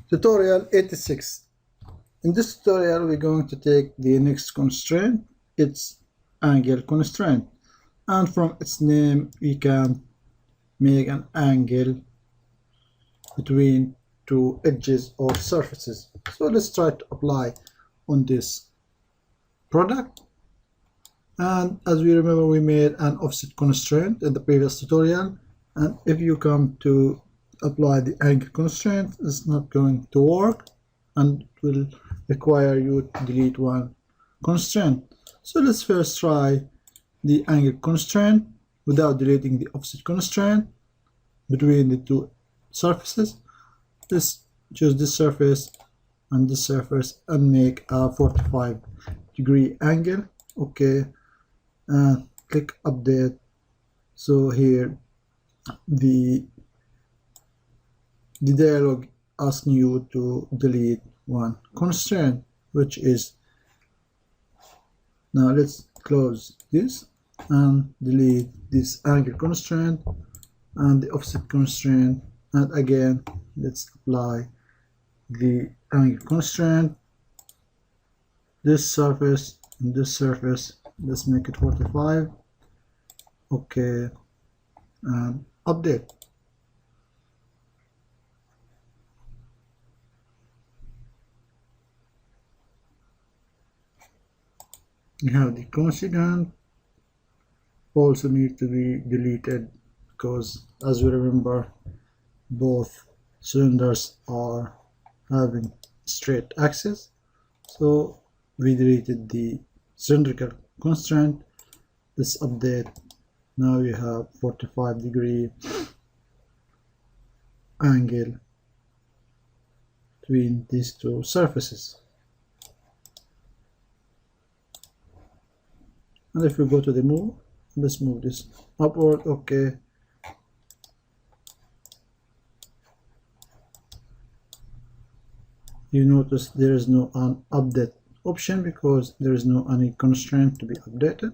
Tutorial 86. In this tutorial we're going to take the next constraint, its angle constraint, and from its name we can make an angle between two edges or surfaces. So let's try to apply on this product. And as we remember, we made an offset constraint in the previous tutorial, and if you come to apply the angle constraint, it's not going to work and it will require you to delete one constraint. So let's first try the angle constraint without deleting the offset constraint between the two surfaces. Let's choose this surface and this surface and make a 45-degree angle. Okay, and click update. So here the dialog asking you to delete one constraint, which is, now let's close this and delete this angle constraint and the offset constraint, and again let's apply the angle constraint, this surface and this surface. Let's make it 45. Okay, and update. You have the constraint also need to be deleted because, as we remember, both cylinders are having straight axis. So we deleted the cylindrical constraint. Let's update. Now you have 45-degree angle between these two surfaces. And if we go to the move, let's move this upward. Okay, you notice there is no an update option because there is no any constraint to be updated.